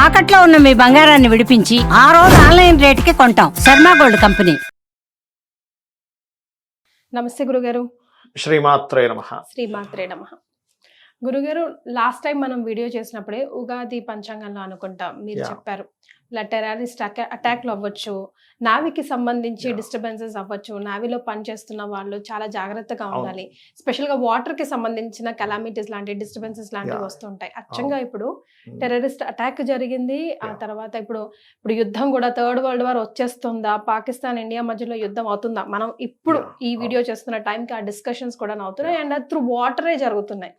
తాకట్లో ఉన్న మీ బంగారాన్ని విడిపించి ఆ రోజు ఆన్లైన్ రేటుకి కొంటాం. Sharma gold company. నమస్తే గురుగారు. శ్రీమాత్రే నమః. శ్రీమాత్రే నమః. గురుగారు, లాస్ట్ టైం మనం వీడియో చేసినప్పుడే ఉగాది పంచాంగంలో అనుకుంటా మీరు చెప్పారు, ఇలా టెర్రరిస్ట్ అటాక్లు అవ్వచ్చు, నావీకి సంబంధించి డిస్టర్బెన్సెస్ అవ్వచ్చు, నావీలో పనిచేస్తున్న వాళ్ళు చాలా జాగ్రత్తగా ఉండాలి, స్పెషల్గా వాటర్కి సంబంధించిన కెలామిటీస్ లాంటి డిస్టర్బెన్సెస్ లాంటివి వస్తుంటాయి. అచ్చంగా ఇప్పుడు టెర్రరిస్ట్ అటాక్ జరిగింది, ఆ తర్వాత ఇప్పుడు యుద్ధం కూడా థర్డ్ వరల్డ్ వార్ వచ్చేస్తుందా, పాకిస్తాన్ ఇండియా మధ్యలో యుద్ధం అవుతుందా, మనం ఇప్పుడు ఈ వీడియో చేస్తున్న టైంకి ఆ డిస్కషన్స్ కూడా అవుతున్నాయి అండ్ అది త్రూ వాటరే జరుగుతున్నాయి.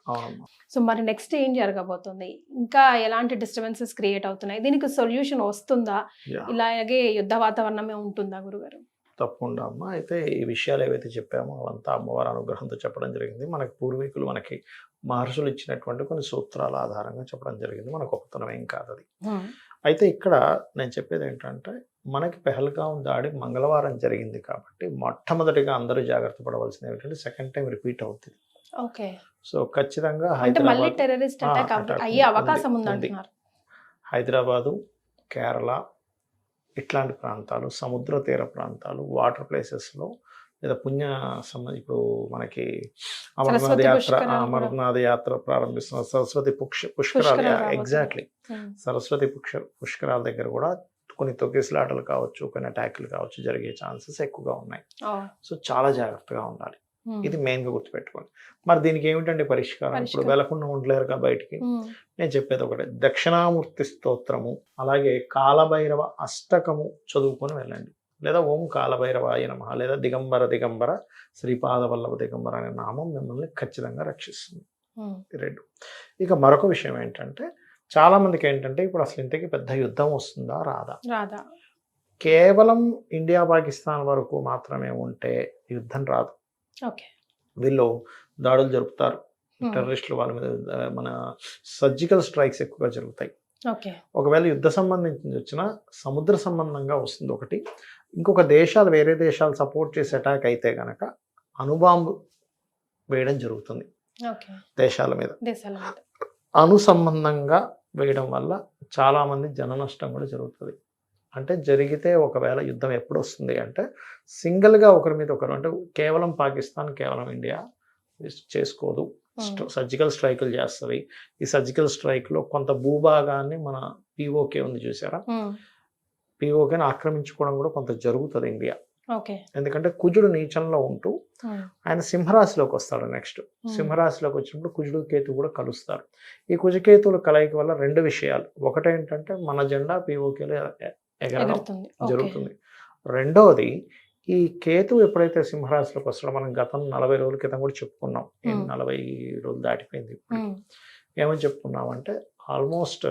సో మరి నెక్స్ట్ ఏం జరగబోతుంది, ఇంకా ఎలాంటి డిస్టర్బెన్సెస్ క్రియేట్ అవుతున్నాయి, దీనికి సొల్యూషన్ వస్తుందా, ఇలాగే యుద్ధ వాతావరణమే ఉంటుందా గురుగారు? తప్పకుండా అమ్మా. అయితే ఈ విషయాలు ఏవైతే చెప్పామో అవంతా అమ్మవారి అనుగ్రహంతో చెప్పడం జరిగింది. మనకి పూర్వీకులు మనకి మహర్షులు ఇచ్చినటువంటి కొన్ని సూత్రాల ఆధారంగా చెప్పడం జరిగింది. మన గొప్పతనం ఏం కాదు అది. అయితే ఇక్కడ నేను చెప్పేది ఏంటంటే, మనకి పెహల్గాం దాడి మంగళవారం జరిగింది కాబట్టి మొట్టమొదటిగా అందరూ జాగ్రత్త పడవలసింది ఏంటంటే, సెకండ్ టైం రిపీట్ అవుతుంది. ఓకే. సో ఖచ్చితంగా మళ్ళీ టెర్రరిస్ట్ అటాక్ అయ్యే అవకాశం ఉందంటున్నారు. హైదరాబాదు, కేరళ ఇట్లాంటి ప్రాంతాలు, సముద్ర తీర ప్రాంతాలు, వాటర్ ప్లేసెస్లో లేదా ఇప్పుడు మనకి అమర్నాథ్ యాత్ర ప్రారంభిస్తున్న సరస్వతి పుష్కరాలు, ఎగ్జాక్ట్లీ సరస్వతి పుష్కరాల దగ్గర కూడా కొన్ని తొక్కిసలాటలు కావచ్చు, కొన్ని అటాక్లు కావచ్చు జరిగే ఛాన్సెస్ ఎక్కువగా ఉన్నాయి. సో చాలా జాగ్రత్తగా ఉండాలి. ఇది మెయిన్గా గుర్తుపెట్టుకోండి. మరి దీనికి ఏమిటంటే పరిష్కారం? ఇప్పుడు వెళ్లకుండా ఉండలేరుగా బయటికి. నేను చెప్పేది ఒకటే, దక్షిణామూర్తి స్తోత్రము అలాగే కాలభైరవ అష్టకము చదువుకొని వెళ్ళండి, లేదా ఓం కాలభైరవాయ నమః, లేదా దిగంబర దిగంబర శ్రీపాద వల్లభ దిగంబర అనే నామం మిమ్మల్ని ఖచ్చితంగా రక్షిస్తుంది. రెండు. ఇక మరొక విషయం ఏంటంటే, చాలా మందికి ఏంటంటే ఇప్పుడు అసలు ఇంతకీ పెద్ద యుద్ధం వస్తుందా రాదా, కేవలం ఇండియా పాకిస్తాన్ వరకు మాత్రమే ఉంటే యుద్ధం రాదు. వీళ్ళు దాడులు జరుపుతారు, టెర్రరిస్టులు వాళ్ళ మీద మన సర్జికల్ స్ట్రైక్స్ ఎక్కువగా జరుగుతాయి. ఒకవేళ యుద్ధ సంబంధించి వచ్చినా సముద్ర సంబంధంగా వస్తుంది ఒకటి. ఇంకొక వేరే దేశాలు సపోర్ట్ చేసి అటాక్ అయితే గనక అణుబాంబు వేయడం జరుగుతుంది దేశాల మీద. అణు సంబంధంగా వేయడం వల్ల చాలామంది జన నష్టం కూడా జరుగుతుంది. అంటే జరిగితే ఒకవేళ యుద్ధం ఎప్పుడు వస్తుంది అంటే, సింగిల్గా ఒకరి మీద ఒకరు, అంటే కేవలం పాకిస్తాన్ కేవలం ఇండియా చేసుకోదు, సర్జికల్ స్ట్రైకులు చేస్తుంది. ఈ సర్జికల్ స్ట్రైక్లో కొంత భూభాగాన్ని మన పిఓకే ఉంది చూసారా, పిఓకేని ఆక్రమించుకోవడం కూడా కొంత జరుగుతుంది ఇండియా. ఎందుకంటే కుజుడు నీచంలో ఉంటూ ఆయన సింహరాశిలోకి వస్తాడు. నెక్స్ట్ సింహరాశిలోకి వచ్చినప్పుడు కుజుడు కేతు కూడా కలుస్తారు. ఈ కుజకేతువుల కలయిక వల్ల రెండు విషయాలు, ఒకటేంటంటే మన జెండా పిఓకేలో ఎగరడం జరుగుతుంది. రెండవది, ఈ కేతు ఎప్పుడైతే సింహరాశిలోకి వస్తాడో, మనం గతం 40 రోజుల క్రితం కూడా చెప్పుకున్నాం, 40 రోజులు దాటిపోయింది. ఏమని చెప్పుకున్నామంటే, ఆల్మోస్ట్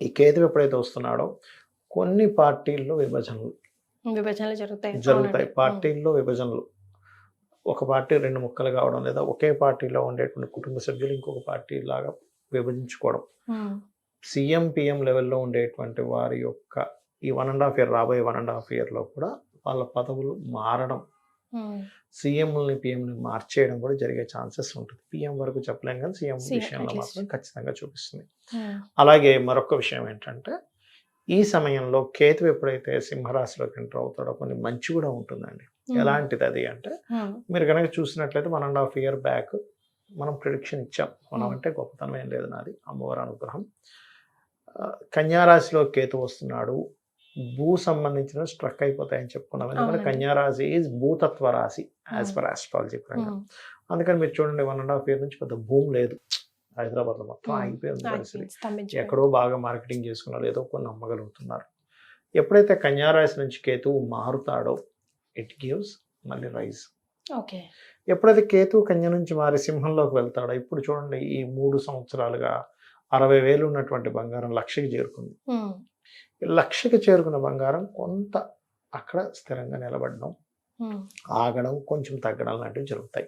ఈ కేతు ఎప్పుడైతే వస్తున్నాడో కొన్ని పార్టీల్లో విభజనలు జరుగుతాయి. పార్టీల్లో విభజనలు, ఒక పార్టీ 2 ముక్కలు కావడం, లేదా ఒకే పార్టీలో ఉండేటువంటి కుటుంబ సభ్యులు ఇంకొక పార్టీ లాగా విభజించుకోవడం, సీఎం పిఎం లెవెల్లో ఉండేటువంటి వారి యొక్క ఈ 1.5 year రాబోయే 1.5 yearలో కూడా వాళ్ళ పదవులు మారడం, సీఎంని పిఎంని మార్చేయడం కూడా జరిగే ఛాన్సెస్ ఉంటుంది. పిఎం వరకు చెప్పలేం కానీ సీఎం విషయంలో మాత్రం ఖచ్చితంగా చూపిస్తుంది. అలాగే మరొక విషయం ఏంటంటే, ఈ సమయంలో కేతు ఎప్పుడైతే సింహరాశిలోకి ఎంటర్ అవుతాడో కొన్ని మంచి కూడా ఉంటుందండి. ఎలాంటిది అది అంటే, మీరు కనుక చూసినట్లయితే 1.5 year బ్యాక్ మనం ప్రిడిక్షన్ ఇచ్చాం. మనం అంటే గొప్పతనం ఏం లేదు, నాది అమ్మవారి అనుగ్రహం. కన్యారాశిలో కేతు వస్తున్నాడు, భూ సంబంధించిన స్ట్రక్ అయిపోతాయని చెప్పుకున్నాం. ఎందుకంటే కన్యారాశి ఈజ్ భూతత్వ రాశి యాజ్ పర్ ఆస్ట్రాలజీ పరంగా. అందుకని మీరు చూడండి, 1.5 year నుంచి పెద్ద భూమి లేదు హైదరాబాద్లో, మొత్తం ఆగిపోయింది పరిస్థితి. ఎక్కడో బాగా మార్కెటింగ్ చేసుకున్నారు, ఏదో కొన్ని అమ్మగలుగుతున్నారు. ఎప్పుడైతే కన్యారాశి నుంచి కేతువు మారుతాడో ఇట్ గివ్స్ మళ్ళీ రైజ్. ఎప్పుడైతే కేతువు కన్య నుంచి మారి సింహంలోకి వెళ్తాడో, ఇప్పుడు చూడండి ఈ 3 సంవత్సరాలుగా 60,000 ఉన్నటువంటి బంగారం 1,00,000కి చేరుకుంది. 1,00,000కి చేరుకున్న బంగారం కొంత అక్కడ స్థిరంగా నిలబడడం, ఆగడం, కొంచెం తగ్గడం లాంటివి జరుగుతాయి.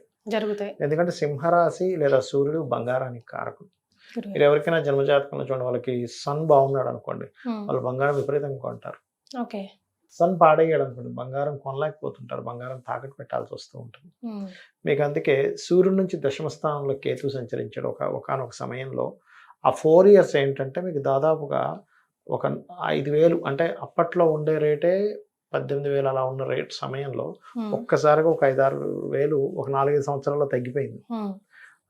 ఎందుకంటే సింహరాశి లేదా సూర్యుడు బంగారానికి కారకుడు. మీరు ఎవరికైనా జన్మజాతకంలో చూడండి, వాళ్ళకి సన్ బాగున్నాడు అనుకోండి, వాళ్ళు బంగారం విపరీతంగా కొంటారు. సన్ పాడయ్యాడు అనుకోండి, బంగారం కొనలేకపోతుంటారు, బంగారం తాకట్టు పెట్టాల్సి వస్తూ ఉంటుంది. మీకు అందుకే సూర్యుడి నుంచి దశమ స్థానంలో కేతు సంచరించాడు ఒకనొక సమయంలో. ఆ 4 years ఏంటంటే మీకు దాదాపుగా ఒక 5,000 అంటే అప్పట్లో ఉండే రేటే 18,000 అలా ఉన్న రేట్ సమయంలో ఒక్కసారిగా ఒక 5-6 వేలు ఒక 4-5 సంవత్సరాల్లో తగ్గిపోయింది.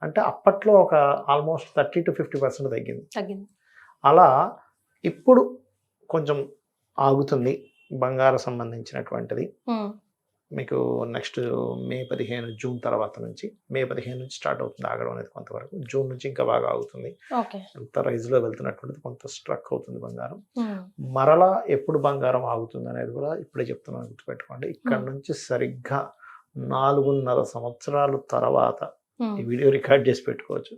అంటే అప్పట్లో ఒక ఆల్మోస్ట్ 30 to 50% తగ్గింది. అలా ఇప్పుడు కొంచెం ఆగుతుంది బంగారం సంబంధించినటువంటిది. మీకు నెక్స్ట్ మే 15 జూన్ తర్వాత నుంచి మే 15 నుంచి స్టార్ట్ అవుతుంది ఆగడం అనేది కొంతవరకు. జూన్ నుంచి ఇంకా బాగా ఆగుతుంది. ఎంత రైజ్లో వెళ్తున్నటువంటిది కొంత స్ట్రక్ అవుతుంది బంగారం. మరలా ఎప్పుడు బంగారం ఆగుతుంది అనేది కూడా ఇప్పుడే చెప్తున్నాను, గుర్తుపెట్టుకోండి. ఇక్కడ నుంచి సరిగ్గా 4.5 సంవత్సరాలు తర్వాత ఈ వీడియో రికార్డ్ చేసి పెట్టుకోవచ్చు.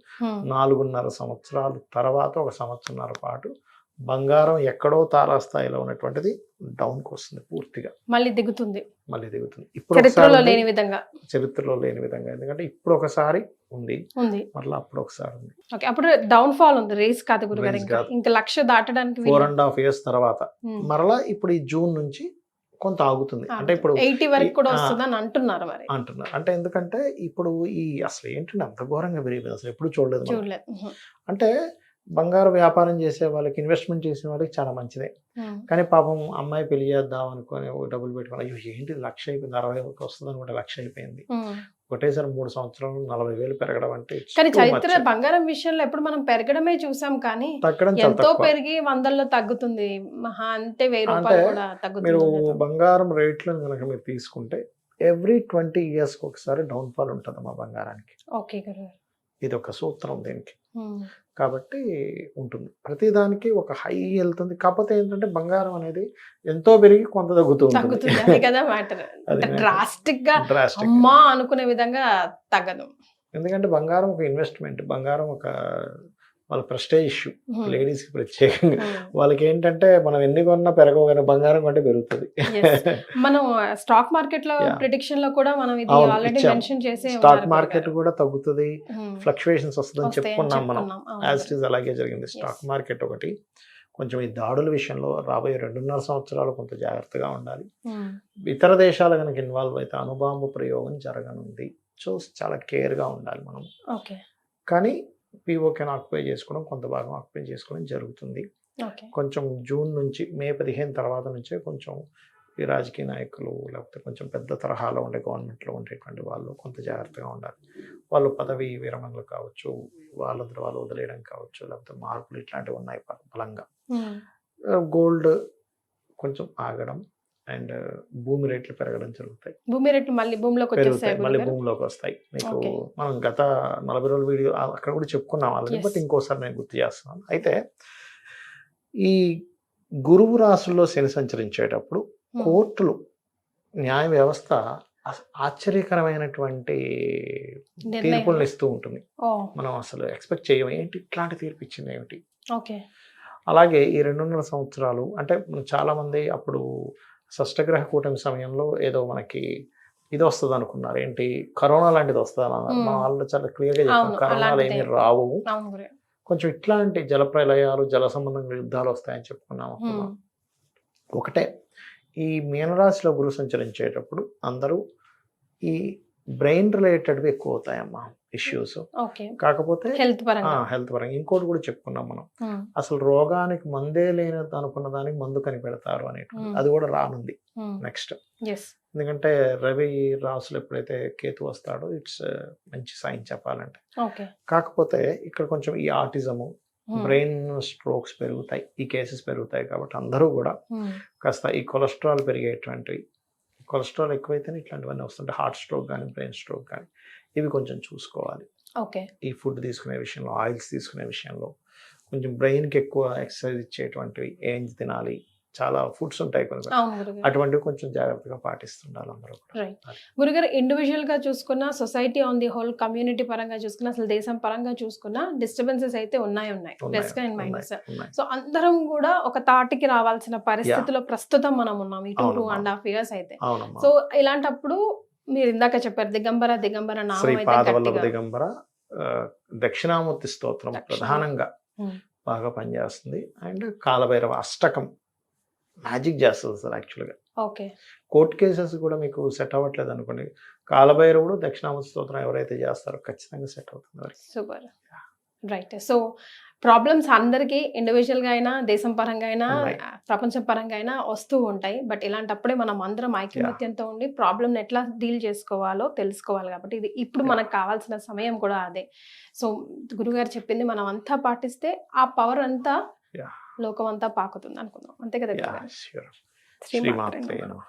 4.5 సంవత్సరాలు తర్వాత 1 సంవత్సరంన్నర పాటు బంగారం ఎక్కడో తారాస్థాయిలో ఉన్నటువంటిది డౌన్కి వస్తుంది, పూర్తిగా మళ్ళీ దిగుతుంది. ఇప్పుడు చరిత్రలో లేని విధంగా ఎందుకంటే ఇప్పుడు ఒకసారి ఉంది మళ్ళీ అప్పుడు ఒకసారి ఉంది. అప్పుడు డౌన్ ఫాల్ ఉంది, రేస్ కాదు గురుగారు. ఇంకా 1,00,000 దాటడానికి 4.5 years తర్వాత మరలా ఇప్పుడు ఈ జూన్ నుంచి కొంత ఆగుతుంది. అంటే ఇప్పుడు 80 వరకు కూడా వస్తుందని అంటున్నారు. అంటే ఎందుకంటే ఇప్పుడు ఈ అసలు ఏంటంటే అంత ఘోరంగా పెరిగిపోయింది, అసలు ఎప్పుడు చూడలేదు. అంటే బంగారు వ్యాపారం చేసే వాళ్ళకి, ఇన్వెస్ట్మెంట్ చేసే వాళ్ళకి చాలా మంచిదే. కానీ పాపం అమ్మాయి పెళ్లి చేద్దాం అనుకుని డబ్బులు పెట్టుకుని అయ్యో ఏంటి 1,00,000 అయిపోయింది, 60,000 వస్తుంది అనుకుంటే 1,00,000 అయిపోయింది. ఒకటేసారి 3 సంవత్సరాలు 40,000 పెరగడం అంటే. కానీ చరిత్ర బంగారం విషయంలో ఎప్పుడు మనం పెరగడమే చూసాం, కానీ ఎంతో పెరిగి 100లో తగ్గుతుంది, మహా అంటే 1000 రూపాయలు కూడా తగ్గుతుంది. మీరు బంగారం రేట్లను కనుక మీరు తీసుకుంటే ఎవ్రీ 20 years ఒకసారి డౌన్ ఫాల్ ఉంటుంది మా బంగారానికి. ఇది ఒక సూత్రం దీనికి. కాబట్టి ఉంటుంది, ప్రతిదానికి ఒక హై వెళ్తుంది. కాకపోతే ఏంటంటే బంగారం అనేది ఎంతో పెరిగి కొంత తగ్గుతుంది కదా మ్యాటర్. డ్రాస్టిక్ గా అమ్మా అనుకునే విధంగా తగ్గదు. ఎందుకంటే బంగారం ఒక ఇన్వెస్ట్మెంట్, బంగారం ఒక వాళ్ళ ప్రెస్టేజ్ ఇష్యూ, లేడీస్కి ప్రత్యేకంగా. వాళ్ళకి ఏంటంటే మనం ఎన్ని కొన్నా పెరగగానే బంగారం కొంటే పెరుగుతుంది. మనం స్టాక్ మార్కెట్ లో ప్రిడిక్షన్ లో కూడా మనం ఇది ఆల్రెడీ మెన్షన్ చేసే స్టాక్ మార్కెట్ కూడా తగ్గుతుంది, ఫ్లక్చుయేషన్స్ వస్తుందని చెప్పుకున్నాం మనం. యాజ్ ఇట్ ఈస్ అలాగే జరిగింది. స్టాక్ మార్కెట్ ఒకటి కొంచెం ఈ దాడుల విషయంలో రాబోయే 2.5 సంవత్సరాలు కొంత జాగ్రత్తగా ఉండాలి. ఇతర దేశాలు కనుక ఇన్వాల్వ్ అయితే అణుబాంబు ప్రయోగం జరగనుంది. సో చాలా కేర్గా ఉండాలి మనం. కానీ పీఓకేని ఆక్యుపై చేసుకోవడం, కొంత భాగం ఆక్యుపై చేసుకోవడం జరుగుతుంది. కొంచెం జూన్ నుంచి మే 15 తర్వాత నుంచే కొంచెం ఈ రాజకీయ నాయకులు లేకపోతే కొంచెం పెద్ద తరహాలో ఉండే గవర్నమెంట్లో ఉండేటువంటి వాళ్ళు కొంత జాగ్రత్తగా ఉండాలి. వాళ్ళు పదవి విరమణలు కావచ్చు, వాళ్ళందరూ వాళ్ళు వదిలేయడం కావచ్చు, లేకపోతే మార్పులు ఇట్లాంటివి ఉన్నాయి బలంగా. గోల్డ్ కొంచెం ఆగడం అండ్ భూమి రేట్లు పెరగడం జరుగుతాయి. భూమి రేట్లు మళ్ళీ భూమిలోకి వస్తాయి. మీకు మనం గత 40 రోజుల వీడియో అక్కడ కూడా చెప్పుకున్నాం వాళ్ళని, బట్ ఇంకోసారి నేను గుర్తు చేస్తున్నాను. అయితే ఈ గురువు రాశుల్లో శని సంచరించేటప్పుడు కోర్టులు, న్యాయ వ్యవస్థ ఆశ్చర్యకరమైనటువంటి తీర్పులను ఇస్తూ ఉంటుంది. మనం అసలు ఎక్స్పెక్ట్ చేయము, ఏంటి ఇట్లాంటి తీర్పు ఇచ్చింది ఏమిటి. అలాగే ఈ 2.5 సంవత్సరాలు అంటే చాలా మంది అప్పుడు షష్టగ్రహ కూటమి సమయంలో ఏదో మనకి ఇది వస్తుంది అనుకున్నారు, ఏంటి కరోనా లాంటిది వస్తుంది అన్నారు. మన వాళ్ళు చాలా క్లియర్గా చెప్పారు కరోనాలు ఏమీ రావు, కొంచెం ఇట్లాంటి జల ప్రళయాలు, జల సంబంధంగా యుద్ధాలు వస్తాయని చెప్పుకున్నాము. ఒకటే ఈ మీనరాశిలో గురు సంచరించేటప్పుడు అందరూ ఈ బ్రెయిన్ రిలేటెడ్వి ఎక్కువ అవుతాయమ్మా ఇష్యూస్. కాకపోతే హెల్త్ పరంగా ఇంకోటి కూడా చెప్పుకున్నాం మనం, అసలు రోగానికి మందే లేనది అనుకున్న దానికి మందు కనిపెడతారు అనేటువంటి, అది కూడా రానుంది నెక్స్ట్. ఎందుకంటే రవి రాసులు ఎప్పుడైతే కేతు వస్తాడో ఇట్స్ మంచి సైన్ చెప్పాలంటే. కాకపోతే ఇక్కడ కొంచెం ఈ ఆటిజము, బ్రెయిన్ స్ట్రోక్స్ పెరుగుతాయి, ఈ కేసెస్ పెరుగుతాయి. కాబట్టి అందరూ కూడా కాస్త ఈ కొలెస్ట్రాల్ పెరిగేటువంటివి, కొలెస్ట్రాల్ ఎక్కువైతేనే ఇట్లాంటివన్నీ వస్తుంటాయి. హార్ట్ స్ట్రోక్ కానీ బ్రెయిన్ స్ట్రోక్ కానీ ఇవి కొంచెం చూసుకోవాలి. ఈ ఫుడ్ తీసుకునే విషయంలో, ఆయిల్స్ తీసుకునే విషయంలో కొంచెం బ్రెయిన్కి ఎక్కువ ఎక్సర్సైజ్ ఇచ్చేటువంటివి ఏం తినాలి, చాలా ఫుడ్స్ ఉంటాయి కొన్ని, అటువంటివి కొంచెం జాగ్రత్తగా పాటిస్తుండాలి అందరూ. గురుగారు, ఇండివిజువల్ గా చూసుకున్నా, society on the whole, community పరంగా చూసుకున్నా, అసలు దేశం పరంగా చూసుకున్నా డిస్టర్బెన్సెస్ అయితే ఉన్నాయి ప్లస్ అండ్ మైనస్. సో అందరం కూడా ఒక తాటికి రావాల్సిన పరిస్థితిలో ప్రస్తుతం మనం ఉన్నాం ఈ 2.5 years అయితే. సో ఇలాంటప్పుడు మీరు ఇందాక చెప్పారు దిగంబర దిగంబర దక్షిణామూర్తి స్తోత్రం ప్రధానంగా బాగా పనిచేస్తుంది. అండ్ కాలభైరవ అష్టకం మ్యాజిక్ చేస్తుంది సార్ యాక్చువల్గా. కోర్టు కేసెస్ కూడా మీకు సెట్ అవ్వట్లేదు అనుకోండి, కాలభైరవుడు దక్షిణామూర్తి స్తోత్రం ఎవరైతే చేస్తారో ఖచ్చితంగా సెట్ అవుతుంది. Super, right. సో ప్రాబ్లమ్స్ అందరికీ ఇండివిజువల్ గా అయినా, దేశం పరంగా అయినా, ఉన్నాయి. ప్రపంచ పరంగా అయినా వస్తూ ఉంటాయి. బట్ ఇలాంటప్పుడే మనం అందరం ఐకమత్యంతో ఉండి ప్రాబ్లమ్ ఎట్లా డీల్ చేసుకోవాలో తెలుసుకోవాలి. కాబట్టి ఇది ఇప్పుడు మనకు కావాల్సిన సమయం కూడా అదే. సో గురుగారు చెప్పింది మనం అంతా పాటిస్తే ఆ పవర్ అంతా Yeah. లోకం అంతా పాకుతుంది అనుకుందాం. అంతే కదా Yeah, గురుగారు? sure. శ్రీమాత్రే శ్రీమాత్రే నమః. నమః.